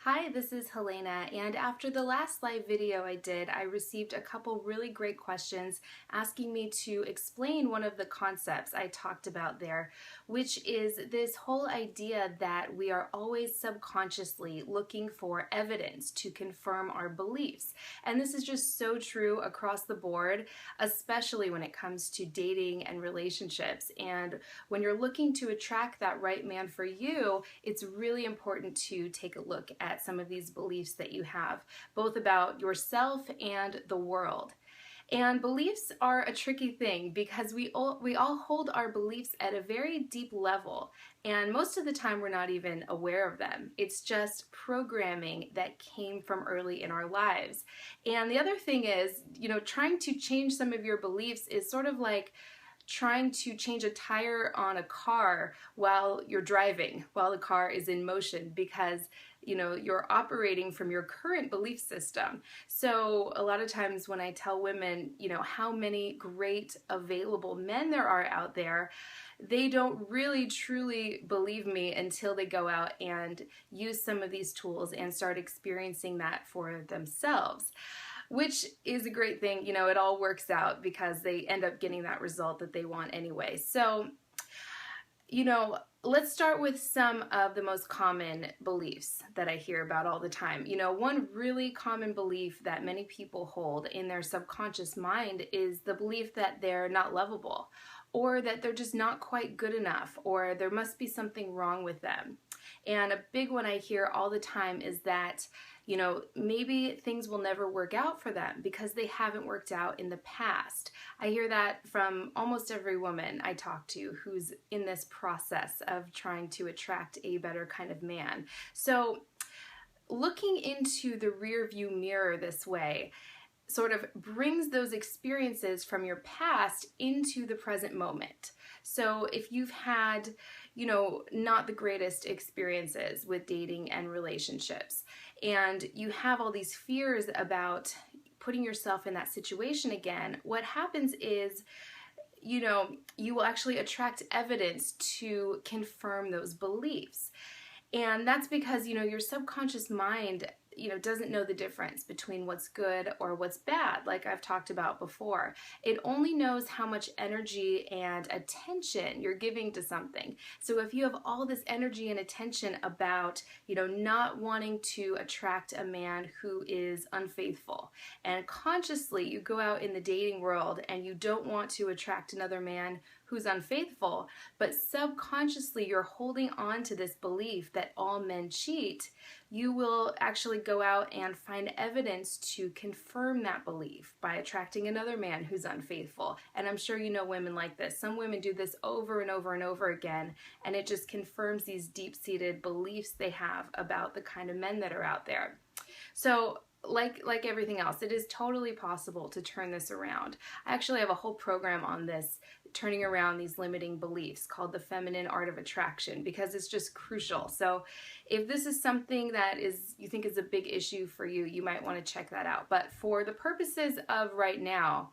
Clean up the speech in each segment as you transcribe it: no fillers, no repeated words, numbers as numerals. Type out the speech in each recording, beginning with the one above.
Hi, this is Helena, and after the last live video I did, I received a couple really great questions asking me to explain one of the concepts I talked about there, which is this whole idea that we are always subconsciously looking for evidence to confirm our beliefs. And this is just so true across the board, especially when it comes to dating and relationships. And when you're looking to attract that right man for you, it's really important to take a look at some of these beliefs that you have, both about yourself and the world. And beliefs are a tricky thing because we all hold our beliefs at a very deep level, and most of the time we're not even aware of them. It's just programming that came from early in our lives. And the other thing is, trying to change some of your beliefs is sort of like trying to change a tire on a car while you're driving, while the car is in motion, because you're operating from your current belief system. So a lot of times when I tell women, how many great available men there are out there, they don't really truly believe me until they go out and use some of these tools and start experiencing that for themselves. Which is a great thing, it all works out because they end up getting that result that they want anyway. So, let's start with some of the most common beliefs that I hear about all the time. One really common belief that many people hold in their subconscious mind is the belief that they're not lovable, or that they're just not quite good enough, or there must be something wrong with them. And a big one I hear all the time is that, maybe things will never work out for them because they haven't worked out in the past. I hear that from almost every woman I talk to who's in this process of trying to attract a better kind of man. So looking into the rear view mirror this way sort of brings those experiences from your past into the present moment. So if you've had, not the greatest experiences with dating and relationships, and you have all these fears about putting yourself in that situation again, what happens is, you will actually attract evidence to confirm those beliefs. And that's because, your subconscious mind, doesn't know the difference between what's good or what's bad, like I've talked about before. It only knows how much energy and attention you're giving to something. So if you have all this energy and attention about, not wanting to attract a man who is unfaithful, and consciously you go out in the dating world and you don't want to attract another man who's unfaithful, but subconsciously you're holding on to this belief that all men cheat, you will actually go out and find evidence to confirm that belief by attracting another man who's unfaithful. And I'm sure you know women like this. Some women do this over and over and over again, and it just confirms these deep-seated beliefs they have about the kind of men that are out there. So like everything else, it is totally possible to turn this around. I actually have a whole program on this, turning around these limiting beliefs, called The Feminine Art of Attraction, because it's just crucial. So if this is something that you think is a big issue for you, you might want to check that out. But for the purposes of right now,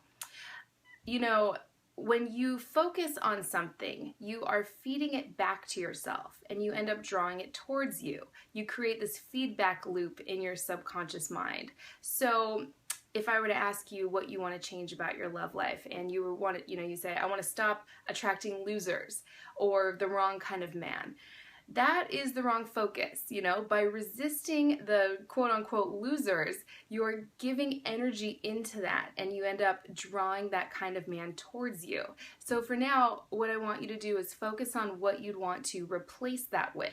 when you focus on something, you are feeding it back to yourself and you end up drawing it towards you. You create this feedback loop in your subconscious mind. So if I were to ask you what you want to change about your love life, and you say, I want to stop attracting losers or the wrong kind of man, that is the wrong focus. By resisting the quote-unquote losers, you're giving energy into that, and you end up drawing that kind of man towards you. So for now, what I want you to do is focus on what you'd want to replace that with.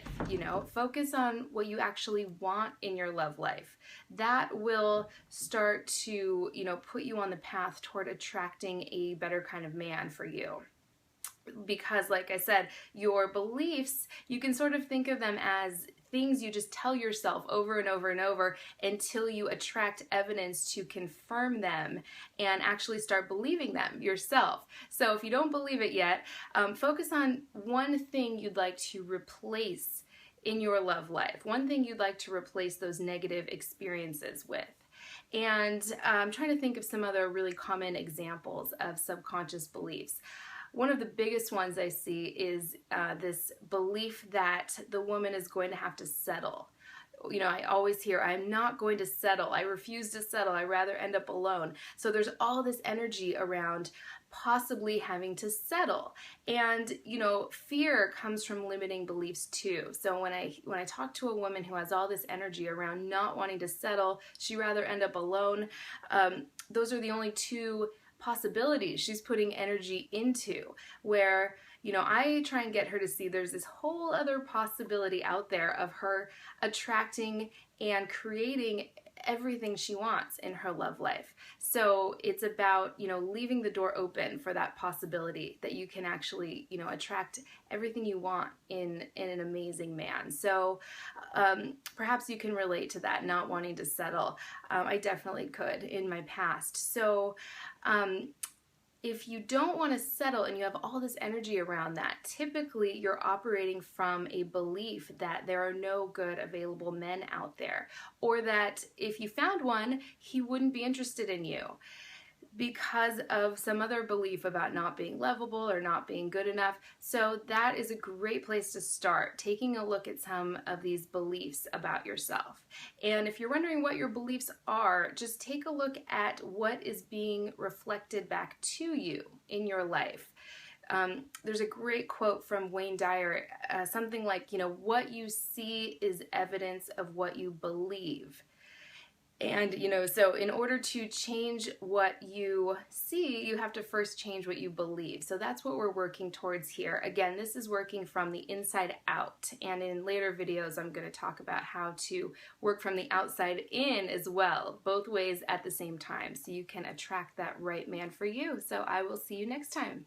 Focus on what you actually want in your love life. That will start to, put you on the path toward attracting a better kind of man for you. Because like I said, your beliefs, you can sort of think of them as things you just tell yourself over and over and over until you attract evidence to confirm them and actually start believing them yourself. So if you don't believe it yet, focus on one thing you'd like to replace in your love life, one thing you'd like to replace those negative experiences with. And I'm trying to think of some other really common examples of subconscious beliefs. One of the biggest ones I see is this belief that the woman is going to have to settle. You know, I always hear, I'm not going to settle. I refuse to settle. I rather end up alone. So there's all this energy around possibly having to settle. And, you know, fear comes from limiting beliefs too. So when I talk to a woman who has all this energy around not wanting to settle, she rather end up alone, those are the only two possibilities she's putting energy into, where, you know, I try and get her to see there's this whole other possibility out there of her attracting and creating everything she wants in her love life. So it's about, you know, leaving the door open for that possibility that you can actually, you know, attract everything you want in an amazing man. So perhaps you can relate to that, not wanting to settle. I definitely could in my past. So if you don't want to settle and you have all this energy around that, typically you're operating from a belief that there are no good available men out there, or that if you found one, he wouldn't be interested in you because of some other belief about not being lovable or not being good enough. So that is a great place to start, taking a look at some of these beliefs about yourself. And if you're wondering what your beliefs are, just take a look at what is being reflected back to you in your life. There's a great quote from Wayne Dyer, something like, you know, what you see is evidence of what you believe. And, you know, so in order to change what you see, you have to first change what you believe. So that's what we're working towards here. Again, this is working from the inside out. And in later videos, I'm going to talk about how to work from the outside in as well, both ways at the same time, so you can attract that right man for you. So I will see you next time.